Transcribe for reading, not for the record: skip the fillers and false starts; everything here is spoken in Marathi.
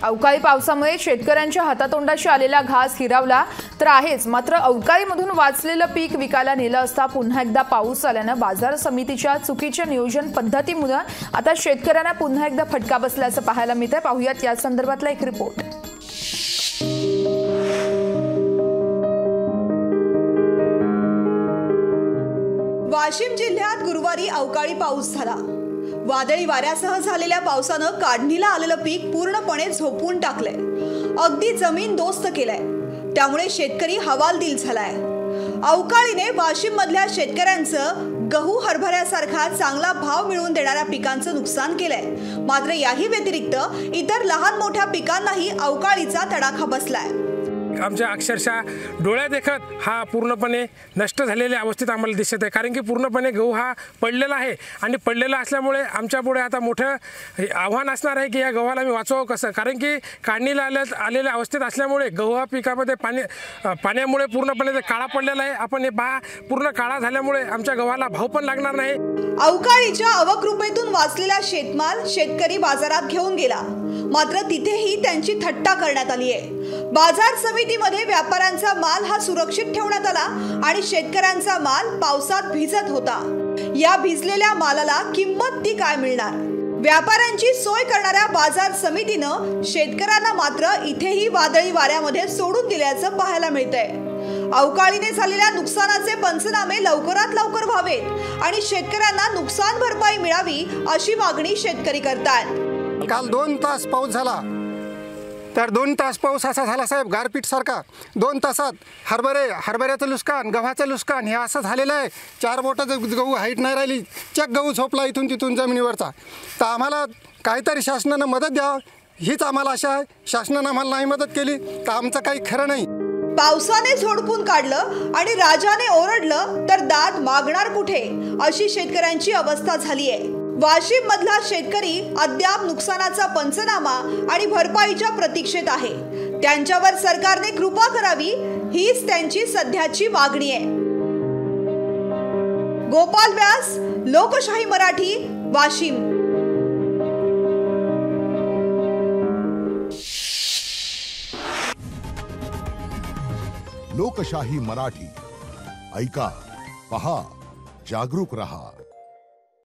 अवकाळी पावसामुळे शेतकऱ्यांच्या हातातोंडाशी आलेला घास हिरावला तर आहेच, मात्र अवकाळीमधून वाचलेलं पीक विकायला नेलं असता पुन्हा एकदा पाऊस आल्यानं बाजार समितीच्या चुकीच्या नियोजन पद्धतीमुळे आता शेतकऱ्यांना पुन्हा एकदा फटका बसल्याचं पाहायला मिळतंय। पाहूयात या संदर्भातला एक रिपोर्ट। वाशिम जिल्ह्यात गुरुवारी अवकाळी पाऊस झाला। वादळी वाऱ्यासह झालेल्या पावसानं काढणीला आलेलं पीक पूर्णपणे झोपवून टाकलंय, अगदी जमीन दोस्त केलंय। त्यामुळे शेतकरी हवालदिल झालाय। अवकाळीने वाशिम मधल्या शेतकऱ्यांचं गहू हरभऱ्यासारखा चांगला भाव मिळवून देणाऱ्या पिकांचं नुकसान केलंय। मात्र याही व्यतिरिक्त इतर लहान मोठ्या पिकांनाही अवकाळीचा तडाखा बसलाय। आमच्या अक्षरशः डोळ्यादेखत हा पूर्णपणे नष्ट झालेल्या अवस्थेत आम्हाला दिसत आहे, कारण की पूर्णपणे गहू हा पडलेला आहे आणि पडलेला असल्यामुळे आमच्या पुढे आता मोठं आव्हान असणार आहे की या गव्हाला मी वाचवावं कसं, कारण की काढणीला आलेल्या अवस्थेत असल्यामुळे गहू पिकामध्ये पाण्यामुळे पूर्णपणे ते काळा पडलेला आहे। आपण हे पहा, पूर्ण काळा झाल्यामुळे आमच्या गव्हाला भाव पण लागणार नाही। अवकाळीच्या अवकृपेतून वाचलेला शेतमाल शेतकरी बाजारात घेऊन गेला, मात्र तिथेही त्यांची थट्टा करण्यात आली आहे। बाजार समितीमध्ये व्यापाऱ्यांचा माल हा सुरक्षित ठेवण्यात आला आणि शेतकऱ्यांचा माल पावसात भिजत होता। या भिजलेल्या मालाला किंमत ती काय मिळणार? व्यापाऱ्यांची सोय करणाऱ्या बाजार समितीनं शेतकऱ्यांना मात्र इथेही वादळी वाऱ्यामध्ये सोडून दिल्याचं पाहायला मिळतंय। अवकाळीने झालेल्या नुकसानाचे पंचनामे लवकरात लवकर व्हावेत आणि शेतकऱ्यांना नुकसान भरपाई मिळावी अशी मागणी शेतकरी करतात। काल 2 तास पाऊस झाला, तर 2 तास पाऊस असा झाला साहेब गारपीट सारखा। 2 तासात हरभऱ्याचं नुकसान, गव्हाचं नुकसान हे असं झालेलं आहे। 4 बोटाचं गहू हाईट नाही राहिली, चक गहू झोपला इथून तिथून जमिनीवरचा। तर आम्हाला काहीतरी शासनानं मदत द्यावं हीच आम्हाला आशा आहे। शासनानं आम्हाला नाही मदत केली तर आमचं काही खरं नाही। पावसाने झोडपून काढलं आणि राजाने ओरडलं तर दाद मागणार कुठे अशी शेतकऱ्यांची अवस्था झाली आहे। वाशिम मधला शेतकरी अद्याप नुकसानाचा पंचनामा आणि भरपाईच्या प्रतीक्षेत आहे। त्यांच्यावर सरकारने कृपा करावी हीच त्यांची सध्याची मागणी आहे। गोपाल व्यास, लोकशाही मराठी, वाशिम। लोकशाही मराठी ऐका, पहा, जागरूक रहा।